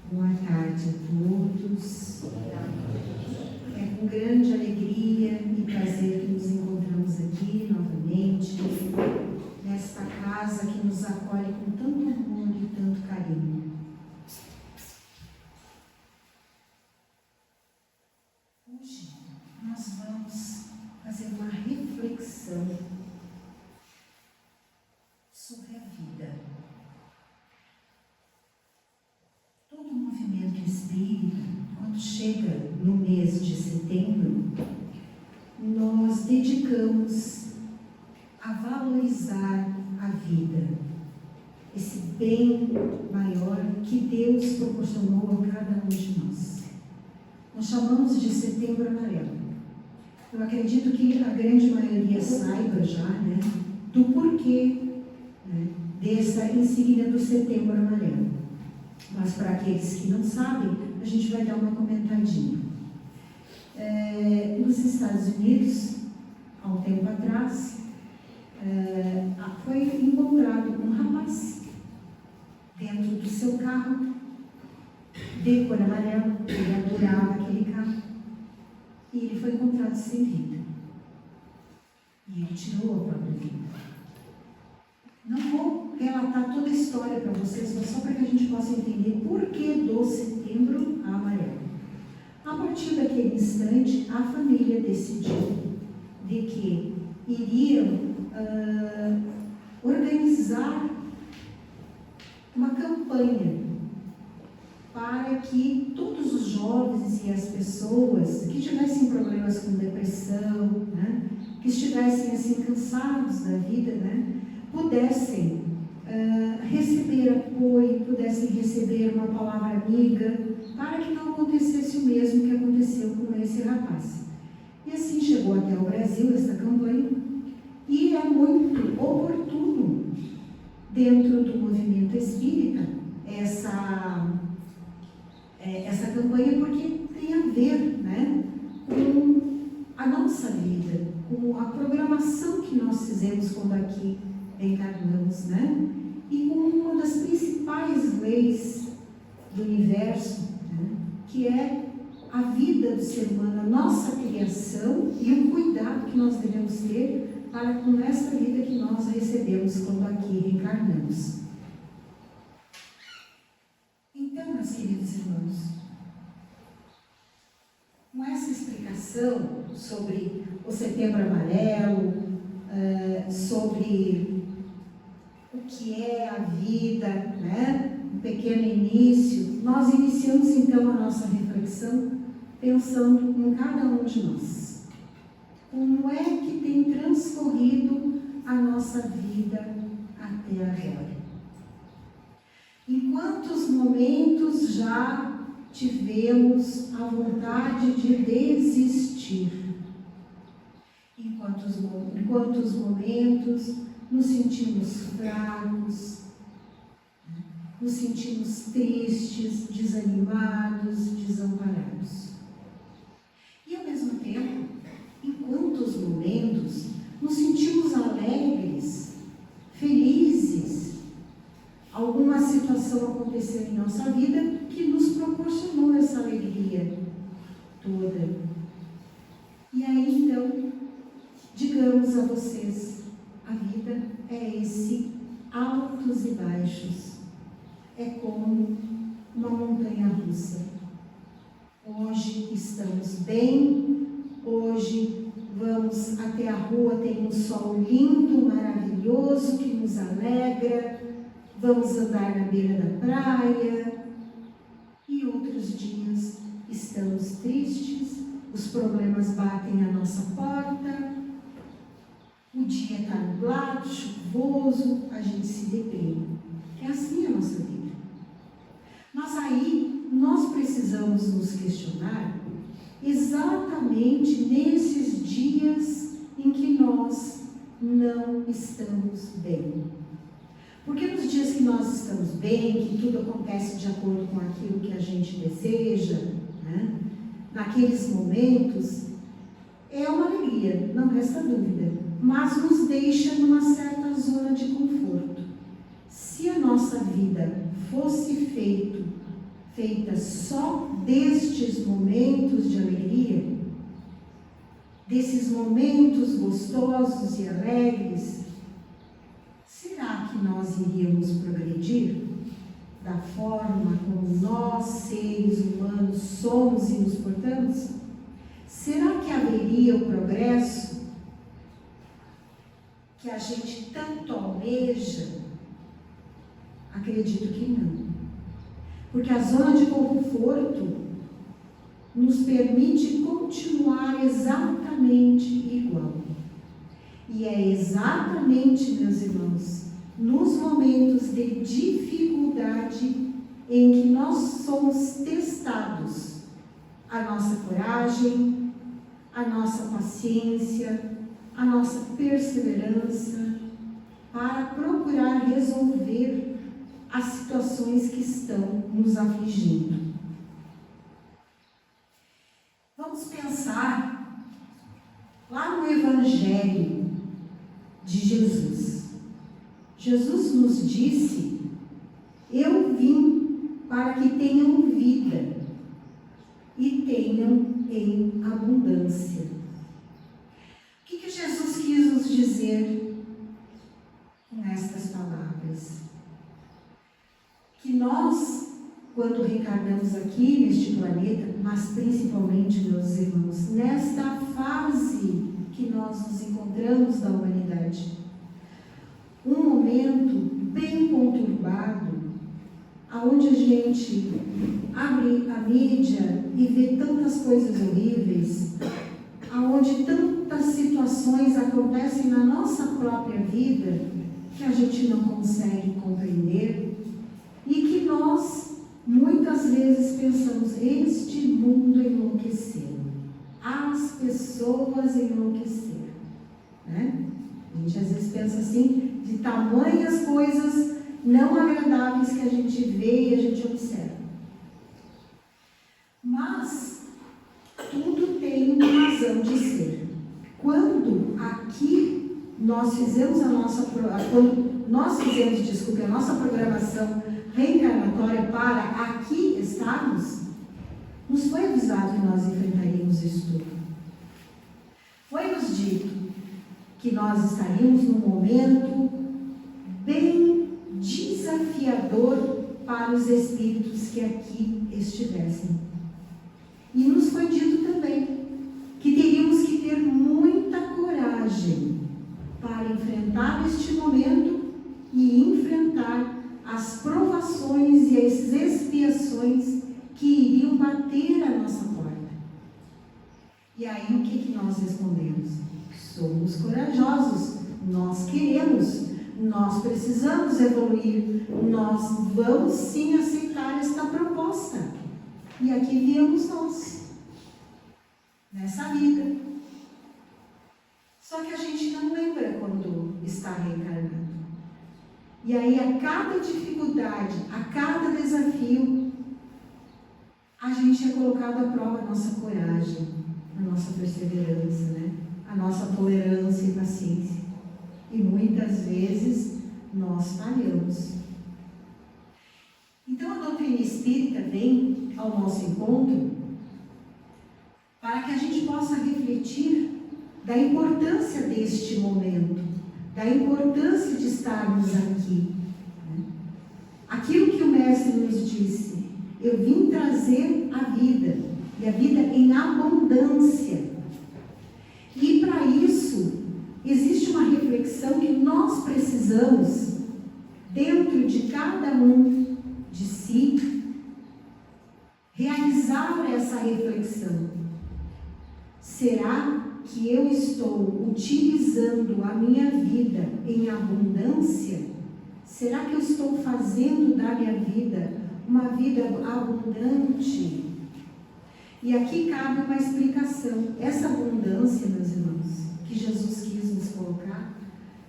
Boa tarde a todos. É com grande alegria e prazer que nos encontramos aqui novamente, nesta casa que nos acolhe com tanto amor e tanto carinho. Hoje nós vamos fazer uma reflexão sobre a vida. Todo movimento espírita, quando chega no mês de setembro, nós dedicamos a valorizar a vida, esse bem maior que Deus proporcionou a cada um de nós. Nós chamamos de Setembro Amarelo. Eu acredito que a grande maioria saiba já, do porquê, dessa insígnia do Setembro Amarelo. Mas para aqueles que não sabem, a gente vai dar uma comentadinha. Nos Estados Unidos, há um tempo atrás, foi encontrado um rapaz dentro do seu carro, de cor amarela, ele adorava aquele carro, e ele foi encontrado sem vida. E ele tirou a própria vida. Não vou relatar toda a história para vocês, mas só para que a gente possa entender por que do Setembro Amarelo. A partir daquele instante, a família decidiu de que iriam organizar uma campanha para que todos os jovens e as pessoas que tivessem problemas com depressão, que estivessem assim cansados da vida, pudessem receber apoio, pudessem receber uma palavra amiga, para que não acontecesse o mesmo que aconteceu com esse rapaz. E assim chegou até o Brasil essa campanha, e é muito oportuno dentro do movimento espírita essa campanha, porque tem a ver com a nossa vida, com a programação que nós fizemos quando aqui encarnamos, e com uma das principais leis do universo, que é a vida do ser humano, a nossa criação e o cuidado que nós devemos ter para com essa vida que nós recebemos quando aqui reencarnamos. Então, meus queridos irmãos, com essa explicação sobre o Setembro Amarelo, sobre o que é a vida, um pequeno início, nós iniciamos então a nossa reflexão pensando em cada um de nós. Como é que tem transcorrido a nossa vida até agora? Em quantos momentos já tivemos a vontade de desistir? Em quantos momentos nos sentimos fracos, nos sentimos tristes, desanimados, desamparados? E ao mesmo tempo, em quantos momentos nos sentimos alegres, felizes? Alguma situação aconteceu em nossa vida que nos proporcionou essa alegria toda. E aí então, digamos a vocês, a vida é esse altos e baixos. É como uma montanha russa. Hoje estamos bem, hoje vamos até a rua, tem um sol lindo, maravilhoso, que nos alegra, vamos andar na beira da praia, e outros dias estamos tristes, os problemas batem à nossa porta, o dia está nublado, chuvoso, a gente se deprime. É assim a nossa vida. Mas aí nós precisamos nos questionar exatamente nesses dias em que nós não estamos bem. Porque nos dias que nós estamos bem, que tudo acontece de acordo com aquilo que a gente deseja, naqueles momentos, é uma alegria, não resta dúvida, mas nos deixa numa certa zona de conforto. Se a nossa vida fosse feita só destes momentos de alegria, desses momentos gostosos e alegres, será que nós iríamos progredir da forma como nós, seres humanos, somos e nos portamos? Será que haveria o progresso que a gente tanto almeja? Acredito que não. Porque a zona de conforto nos permite continuar exatamente igual. E é exatamente, meus irmãos, nos momentos de dificuldade em que nós somos testados a nossa coragem, a nossa paciência, a nossa perseverança para procurar resolver as situações que estão nos afligindo. Vamos pensar lá no Evangelho de Jesus. Jesus nos disse: eu vim para que tenham vida e tenham em abundância. O que Jesus quis nos dizer com estas palavras? Que nós, quando reencarnamos aqui neste planeta, mas principalmente, meus irmãos, nesta fase que nós nos encontramos da humanidade, um momento bem conturbado, aonde a gente abre a mídia e vê tantas coisas horríveis, aonde tantas situações acontecem na nossa própria vida que a gente não consegue compreender e que nós muitas vezes pensamos: este mundo enlouqueceu, as pessoas enlouqueceram, né? A gente às vezes pensa assim, de tamanhas coisas não agradáveis que a gente vê e a gente observa. Mas tudo tem uma razão de ser. Quando aqui nós fizemos a nossa programação reencarnatória para aqui estarmos, nos foi avisado que nós enfrentaríamos isso tudo. Foi nos dito que nós estaríamos num momento bem desafiador para os espíritos que aqui estivessem. E nos foi dito também que teríamos que ter muita coragem para enfrentar este momento e enfrentar as provações e as expiações que iriam bater à nossa porta. E aí o que nós respondemos? Somos corajosos, nós queremos, nós precisamos evoluir, nós vamos sim aceitar esta proposta. E aqui viemos nós, nessa vida. Só que a gente não lembra quando está reencarnando. E aí a cada dificuldade, a cada desafio, a gente é colocado à prova a nossa coragem, a nossa perseverança, né? A nossa tolerância e paciência. E muitas vezes nós falhamos. Então a doutrina espírita vem ao nosso encontro para que a gente possa refletir da importância deste momento, da importância de estarmos aqui. Aquilo que o Mestre nos disse: eu vim trazer a vida, e a vida em abundância. E para isso, existe uma reflexão que nós precisamos, dentro de cada um de si, realizar essa reflexão. Será que eu estou utilizando a minha vida em abundância? Será que eu estou fazendo da minha vida uma vida abundante? E aqui cabe uma explicação. Essa abundância, meus irmãos, que Jesus quis nos colocar,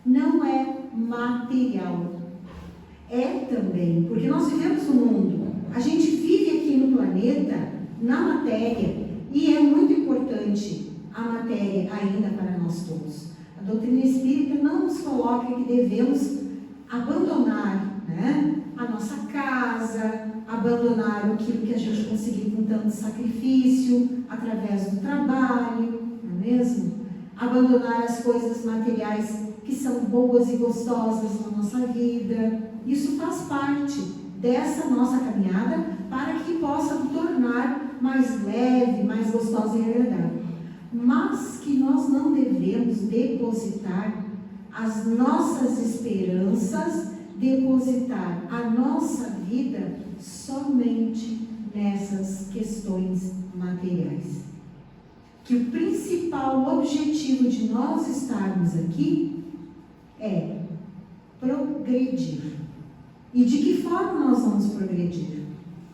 não é material. É também, porque nós vivemos no mundo, a gente vive aqui no planeta, na matéria, e é muito importante a matéria ainda para nós todos. A doutrina espírita não nos coloca que devemos abandonar, né, a nossa casa, abandonar aquilo que a gente conseguiu com tanto sacrifício, através do trabalho, não é mesmo? Abandonar as coisas materiais que são boas e gostosas na nossa vida. Isso faz parte dessa nossa caminhada para que possa tornar mais leve, mais gostosa e agradável. Mas que nós não devemos depositar as nossas esperanças, depositar a nossa vida somente nessas questões materiais. Que o principal objetivo de nós estarmos aqui é progredir. E de que forma nós vamos progredir?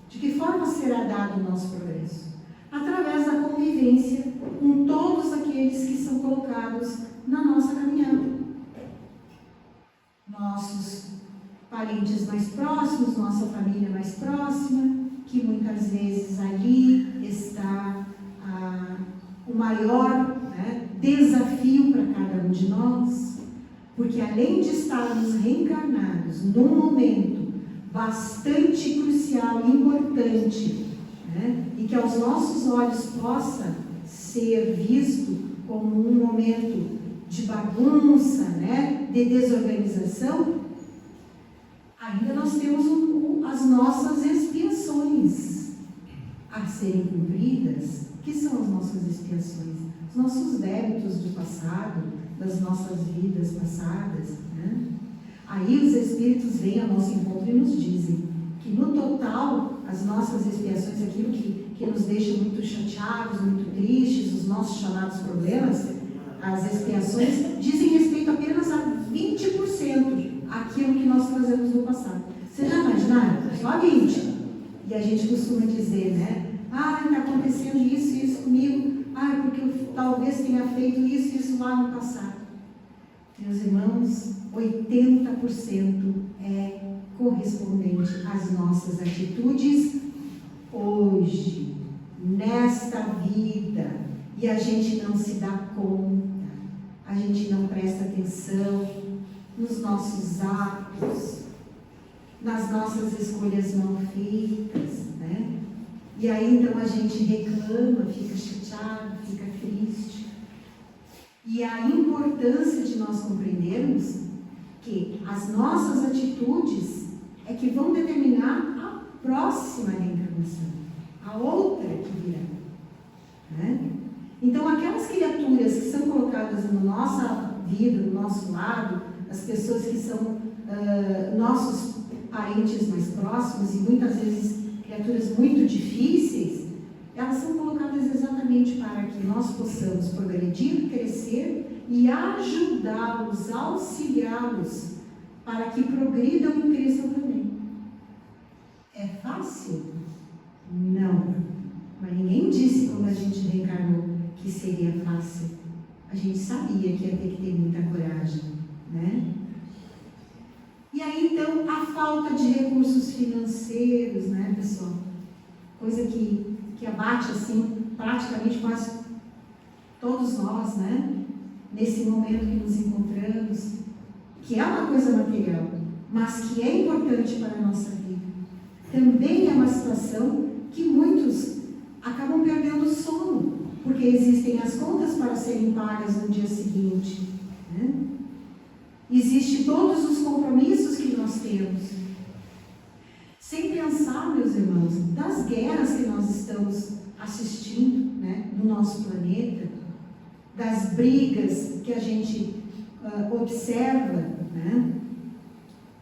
De que forma será dado o nosso progresso? Através da convivência com todos aqueles que são colocados na nossa caminhada. Nossos parentes mais próximos, nossa família mais próxima, que muitas vezes ali está o maior desafio para cada um de nós, porque além de estarmos reencarnados num momento bastante crucial e importante, e que aos nossos olhos possa ser visto como um momento de bagunça, de desorganização, ainda nós temos as nossas expiações a serem cumpridas. O que são as nossas expiações? Os nossos débitos do passado, das nossas vidas passadas. Aí os Espíritos vêm ao nosso encontro e nos dizem que no total, as nossas expiações, aquilo que nos deixa muito chateados, muito tristes, os nossos chamados problemas, as expiações dizem respeito apenas a 20% aquilo que nós trazemos no passado. Vocês já imaginaram? Só 20%. E a gente costuma dizer, está acontecendo isso e isso comigo, porque eu talvez tenha feito isso e isso lá no passado. Meus irmãos, 80% é correspondente às nossas atitudes hoje, nesta vida, e a gente não se dá conta, a gente não presta atenção nos nossos atos, nas nossas escolhas mal feitas, E aí então a gente reclama, fica chateado, fica triste. E a importância de nós compreendermos que as nossas atitudes é que vão determinar a próxima reencarnação, a outra que virá. Então aquelas criaturas que são colocadas na nossa vida, do nosso lado, as pessoas que são nossos parentes mais próximos e muitas vezes criaturas muito difíceis, elas são colocadas exatamente para que nós possamos progredir, crescer e ajudá-los, auxiliá-los para que progridam e cresçam também. É fácil? Não. Mas ninguém disse quando a gente reencarnou que seria fácil. A gente sabia que ia ter que ter muita coragem, E aí, então, a falta de recursos financeiros, pessoal? Coisa que abate, assim, praticamente quase todos nós, Nesse momento que nos encontramos, que é uma coisa material, mas que é importante para a nossa vida. Também é uma situação que muitos acabam perdendo o sono, porque existem as contas para serem pagas no dia seguinte, Existem todos os compromissos que nós temos. Sem pensar, meus irmãos, das guerras que nós estamos assistindo, no nosso planeta, das brigas que a gente observa,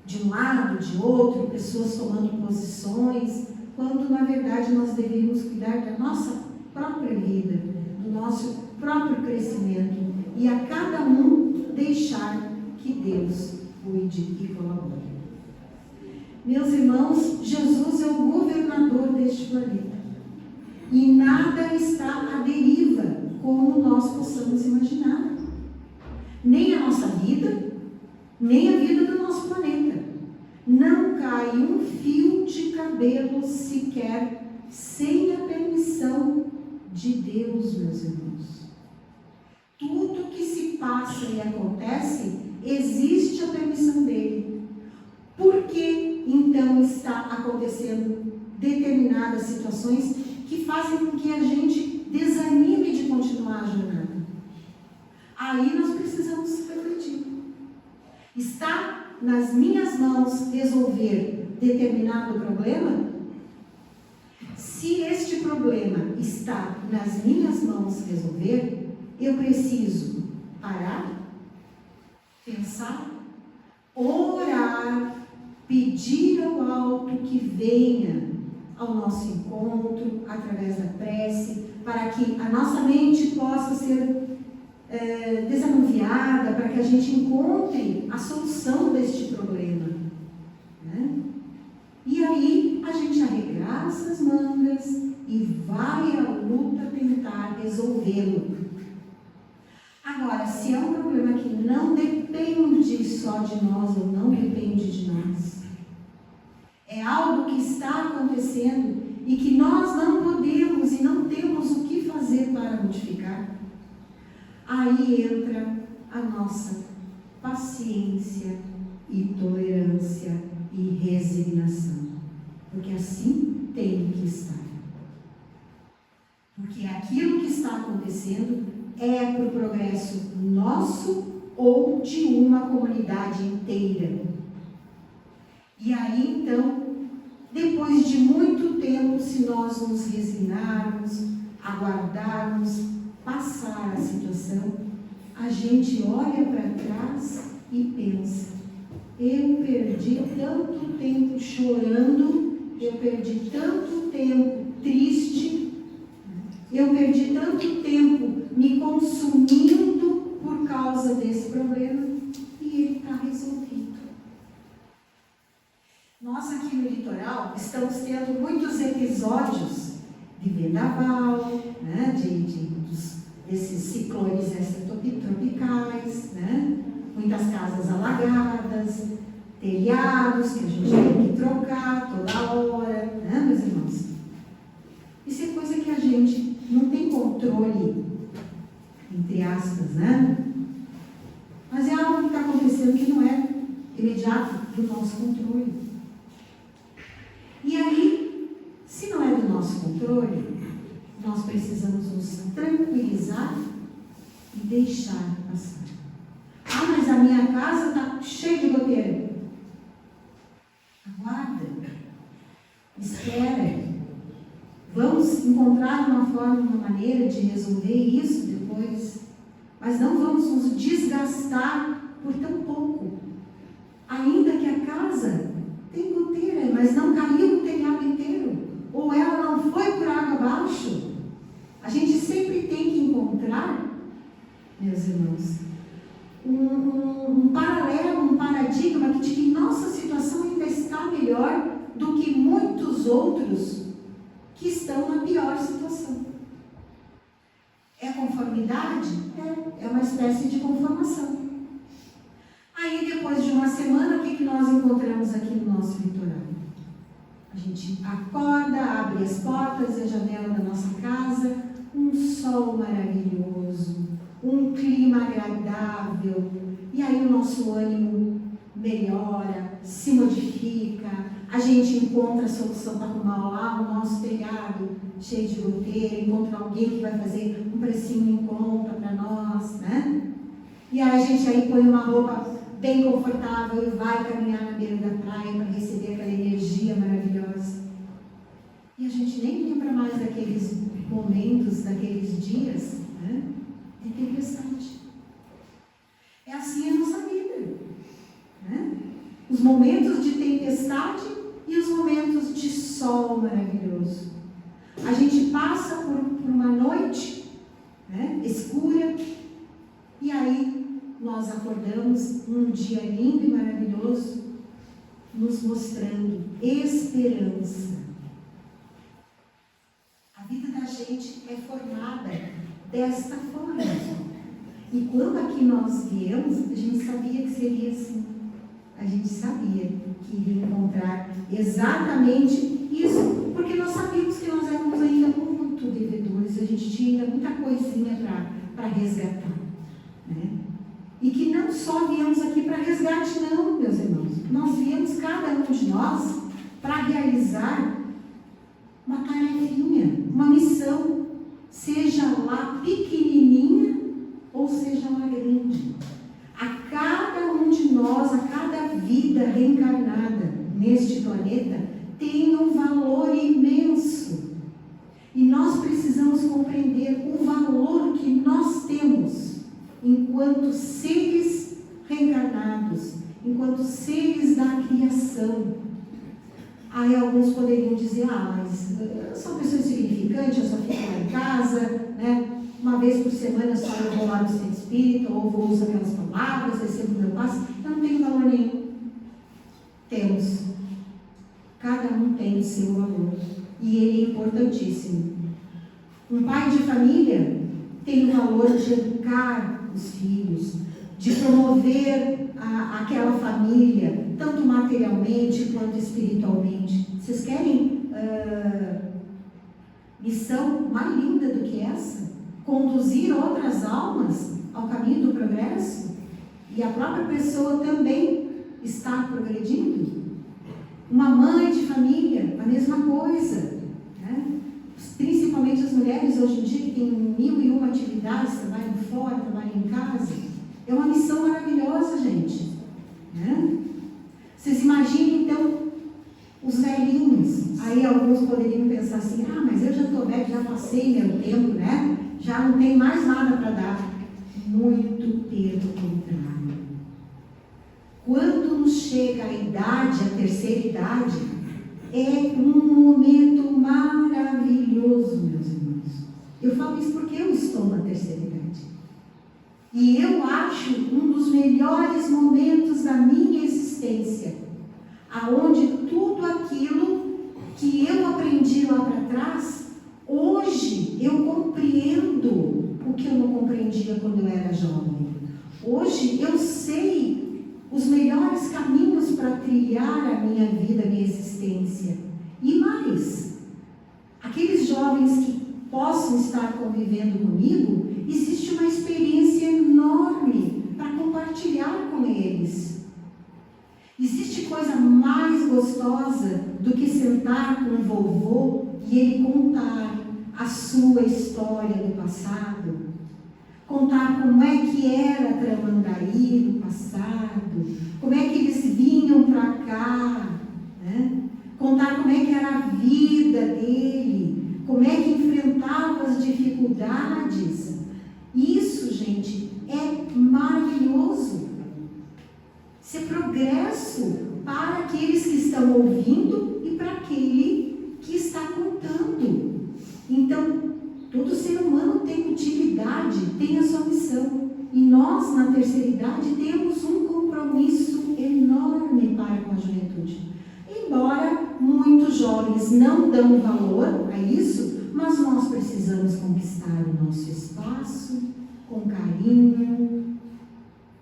de um lado, de outro, pessoas tomando posições, quando na verdade nós deveríamos cuidar da nossa própria vida, do nosso próprio crescimento, e a cada um deixar que Deus cuide e colabore. Meus irmãos, Jesus é o governador deste planeta. E nada está à deriva, como nós possamos imaginar. Nem a nossa vida, nem a vida do nosso planeta. Não cai um fio de cabelo sequer sem a permissão de Deus, meus irmãos. Tudo que se passa e acontece, existe a permissão dele. Por quê? então está acontecendo determinadas situações que fazem com que a gente desanime de continuar a jornada. Aí nós precisamos refletir. Está nas minhas mãos resolver determinado problema? Se este problema está nas minhas mãos resolver, eu preciso parar, pensar, orar, pedir ao alto que venha ao nosso encontro através da prece, para que a nossa mente possa ser desanuviada, para que a gente encontre a solução deste problema, né? E aí a gente arregaça as mangas e vai à luta tentar resolvê-lo. Agora, se é um problema que não depende só de nós ou não depende de nós, é algo que está acontecendo e que nós não podemos e não temos o que fazer para modificar, aí entra a nossa paciência e tolerância e resignação, porque assim tem que estar. Porque aquilo que está acontecendo é para o progresso nosso ou de uma comunidade inteira. E aí, então, depois de muito tempo, se nós nos resignarmos, aguardarmos passar a situação, a gente olha para trás e pensa: eu perdi tanto tempo chorando, eu perdi tanto tempo triste, eu perdi tanto tempo me consumindo por causa desse problema, e ele está resolvido. Nós aqui no litoral estamos tendo muitos episódios de vendaval, né, desses ciclones extratropicais, né, muitas casas alagadas, telhados que a gente tem que trocar toda hora, né, meus irmãos? Isso é coisa que a gente não tem controle, entre aspas, né? Mas é algo que está acontecendo que não é imediato do nosso controle. E aí, se não é do nosso controle, nós precisamos nos tranquilizar e deixar passar. Ah, mas a minha casa está cheia de goteira. Aguarda. Espera. Vamos encontrar uma forma, uma maneira de resolver isso depois. Mas não vamos nos desgastar por tão pouco. Ainda que a casa tem goteira, mas não caiu o telhado inteiro. Ou ela não foi por água abaixo. A gente sempre tem que encontrar, meus irmãos, um paralelo, um paradigma de que nossa situação ainda está melhor do que muitos outros que estão na pior situação. É conformidade? É uma espécie de conformação. Aí, depois de uma semana, o que nós encontramos aqui no nosso litoral? A gente acorda, abre as portas e a janela da nossa casa, um sol maravilhoso, um clima agradável, e aí o nosso ânimo melhora, se modifica, a gente encontra a solução para arrumar o nosso telhado cheio de goteira, encontra alguém que vai fazer um precinho em conta para nós, né? E aí a gente aí põe uma roupa bem confortável e vai caminhar na beira da praia para receber aquela energia maravilhosa. E a gente nem lembra mais daqueles momentos, daqueles dias, né, de tempestade. É assim a nossa vida, né? Os momentos de tempestade e os momentos de sol maravilhoso. A gente passa por uma noite, né, escura, e aí nós acordamos num dia lindo e maravilhoso, nos mostrando esperança. A vida da gente é formada desta forma. E quando aqui nós viemos, a gente sabia que seria assim. A gente sabia que iria encontrar exatamente isso, porque nós sabíamos que nós éramos ainda muito devedores, a gente tinha ainda muita coisinha para resgatar, né? E que não só viemos aqui para resgate, não, meus irmãos. nós viemos, cada um de nós, para realizar uma tarefinha, uma missão, seja lá pequenininha ou seja lá grande. A cada um de nós, a cada vida reencarnada neste planeta, tem um valor imenso. E nós precisamos compreender o valor que nós temos enquanto seres reencarnados, enquanto seres da criação. Aí alguns poderiam dizer, mas eu sou uma pessoa insignificante, eu só fico lá em casa, né? Uma vez por semana só eu vou lá no centro espírita, ou vou usar aquelas palavras, recebo meu passe, eu não tenho valor nenhum. Temos. Cada um tem o seu valor. E ele é importantíssimo. Um pai de família tem o valor de educar os filhos, de promover aquela família, tanto materialmente quanto espiritualmente. Vocês querem missão mais linda do que essa? Conduzir outras almas ao caminho do progresso? E a própria pessoa também está progredindo? Uma mãe de família, a mesma coisa, né? Principalmente as mulheres hoje em dia que têm 1001 atividades, trabalham fora, trabalham em casa. É uma missão maravilhosa, gente, né? Vocês imaginem então os velhinhos. Aí alguns poderiam pensar assim, mas eu já estou velho, já passei meu tempo, né? Já não tem mais nada para dar. Muito pelo contrário. Quando nos chega a idade, a terceira idade, é um momento maravilhoso, meus irmãos. Eu falo isso porque eu estou na terceira idade. E eu acho um dos melhores momentos da minha existência, aonde tudo aquilo que eu aprendi lá para trás, hoje eu compreendo o que eu não compreendia quando eu era jovem. Hoje eu sei os melhores caminhos para trilhar a minha vida, a minha existência. E mais, aqueles jovens que possam estar convivendo comigo, existe uma experiência enorme para compartilhar com eles. Existe coisa mais gostosa do que sentar com o vovô e ele contar a sua história do passado? Contar como é que era Tramandaí no passado, como é que eles vinham para cá, né? Contar como é que era a vida dele, como é que enfrentava as dificuldades. Isso, gente, é maravilhoso. Isso é progresso para aqueles que estão ouvindo e para aquele que está contando. Então, todo ser humano tem utilidade, tem a sua missão. E nós, na terceira idade, temos um compromisso enorme para com a juventude. Embora muitos jovens não dão valor a isso, mas nós precisamos conquistar o nosso espaço com carinho,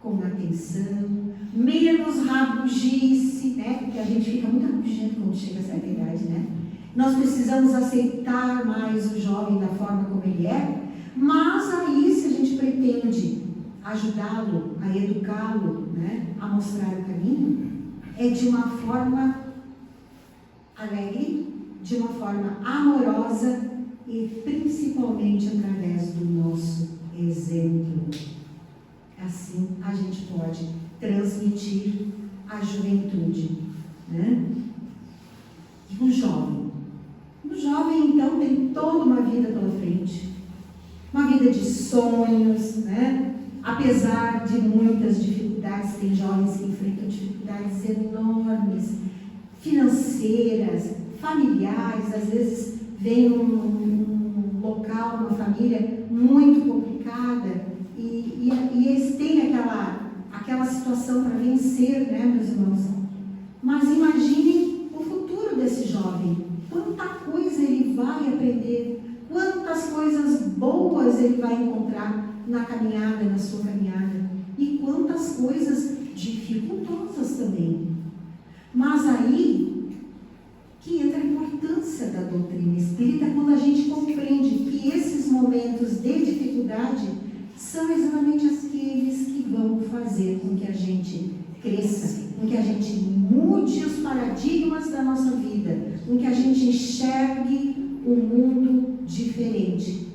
com atenção, menos rabugice, né? Porque a gente fica muito rabugento quando chega a certa idade, né? Nós precisamos aceitar mais o jovem da forma como ele é, mas aí, se a gente pretende ajudá-lo, a educá-lo, né, a mostrar o caminho, é de uma forma alegre, de uma forma amorosa e principalmente através do nosso exemplo. Assim a gente pode transmitir a juventude, né? E o jovem? O jovem, então, tem toda uma vida pela frente, uma vida de sonhos, né? Apesar de muitas dificuldades, tem jovens que enfrentam dificuldades enormes, financeiras, familiares, às vezes vem um local, uma família muito complicada e eles têm aquela situação para vencer, né, meus irmãos? Mas imaginem o futuro desse jovem, quanta coisa ele vai aprender, quantas coisas boas ele vai encontrar na caminhada, na sua caminhada, e quantas coisas dificultosas também. Mas aí que entra a importância da doutrina espírita, quando a gente compreende que esses momentos de dificuldade são exatamente aqueles que vão fazer com que a gente cresça com que a gente mude os paradigmas da nossa vida, com que a gente enxergue um mundo diferente.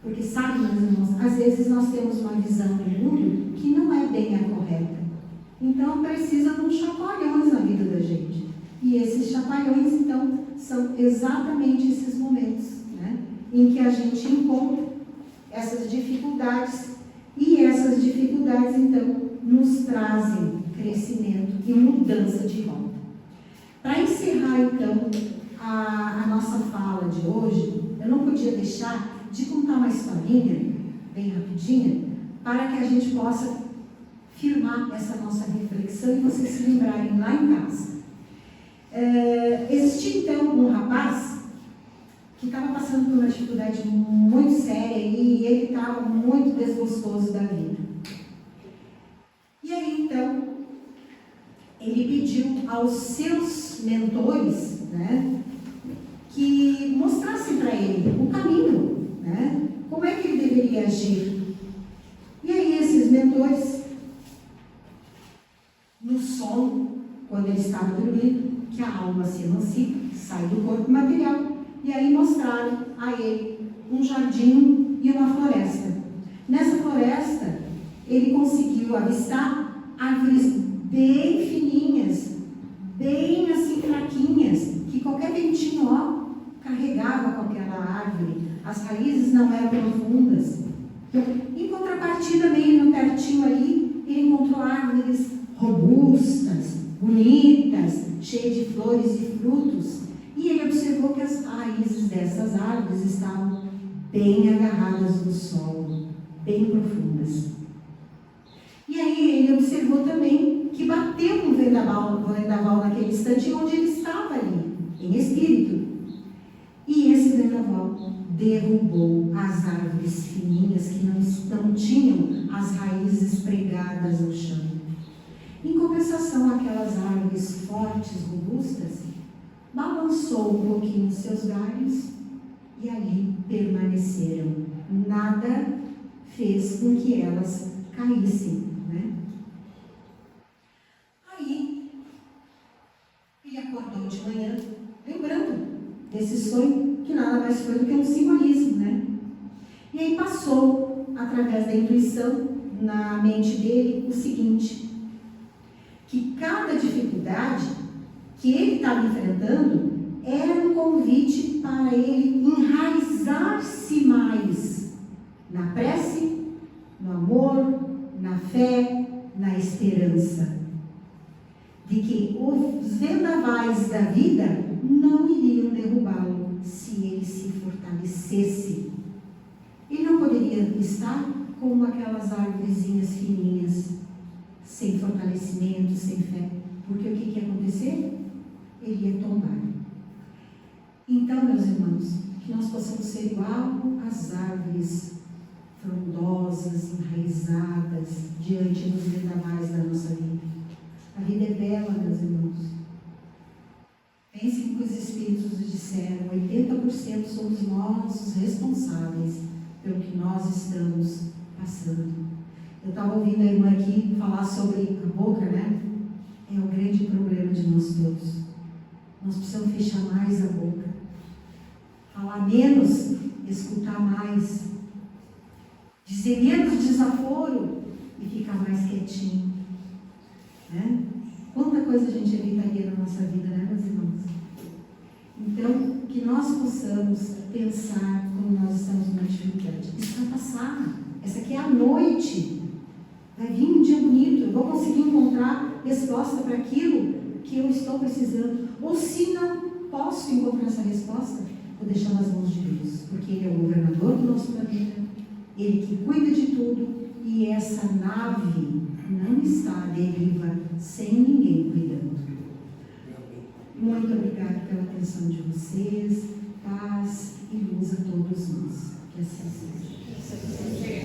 Porque sabe, meus irmãos, às vezes nós temos uma visão do mundo que não é bem a correta. Então precisa de uns chacoalhões na vida da gente. E esses chacoalhões, então, são exatamente esses momentos, né, em que a gente encontra essas dificuldades. E essas dificuldades, então, nos trazem crescimento e mudança de volta. Para encerrar, então, a nossa fala de hoje, eu não podia deixar de contar uma historinha, bem rapidinha, para que a gente possa firmar essa nossa reflexão e vocês se lembrarem lá em casa. Existia, então, um rapaz que estava passando por uma dificuldade muito séria e ele estava muito desgostoso da vida. E aí, então, ele pediu aos seus mentores, né, que mostrassem para ele o caminho, né, como é que ele deveria agir. E aí, esses mentores, no sono, quando ele estava dormindo, que a alma se emancipa, sai do corpo material, e aí mostraram a ele um jardim e uma floresta. Nessa floresta, ele conseguiu avistar árvores bem fininhas, bem assim fraquinhas, que qualquer ventinho, ó, carregava com aquela árvore. As raízes não eram profundas. Em contrapartida, meio pertinho ali, ele encontrou árvores robustas, bonitas, cheias de flores e frutos. E ele observou que as raízes dessas árvores estavam bem agarradas no solo, bem profundas. E aí ele observou também que bateu um vendaval naquele instante onde ele estava ali, em espírito. E esse vendaval derrubou as árvores fininhas que não tinham as raízes pregadas ao chão. Em compensação, aquelas árvores fortes, robustas, balançou um pouquinho seus galhos e ali permaneceram. Nada fez com que elas caíssem, né? Aí, ele acordou de manhã, lembrando desse sonho, que nada mais foi do que um simbolismo, né? E aí passou, através da intuição, na mente dele, o seguinte, que cada dificuldade que ele estava enfrentando era um convite para ele enraizar-se mais na prece, no amor, na fé, na esperança. De que os vendavais da vida não iriam derrubá-lo se ele se fortalecesse. Ele não poderia estar como aquelas árvorezinhas fininhas, sem fortalecimento, sem fé. Porque o que ia acontecer? Ele ia tombar. Então, meus irmãos, que nós possamos ser igual às árvores frondosas, enraizadas, diante dos vendavais da nossa vida. A vida é bela, meus irmãos. Pensem que os Espíritos nos disseram, 80% somos nós os responsáveis pelo que nós estamos passando. Eu estava ouvindo a irmã aqui falar sobre a boca, né? É o grande problema de nós todos. Nós precisamos fechar mais a boca. Falar menos, escutar mais. Dizer menos desaforo e ficar mais quietinho. Né? Quanta coisa a gente evitaria na nossa vida, né, meus irmãos? Então, que nós possamos pensar como nós estamos numa dificuldade. Isso vai passar. Essa aqui é a noite. Vai vir um dia bonito. Eu vou conseguir encontrar resposta para aquilo que eu estou precisando. Ou se não posso encontrar essa resposta, vou deixar nas mãos de Deus. Porque Ele é o governador do nosso planeta. Ele que cuida de tudo. E essa nave não está à deriva sem ninguém cuidando. Muito obrigada pela atenção de vocês. Paz e luz a todos nós. Que assim seja.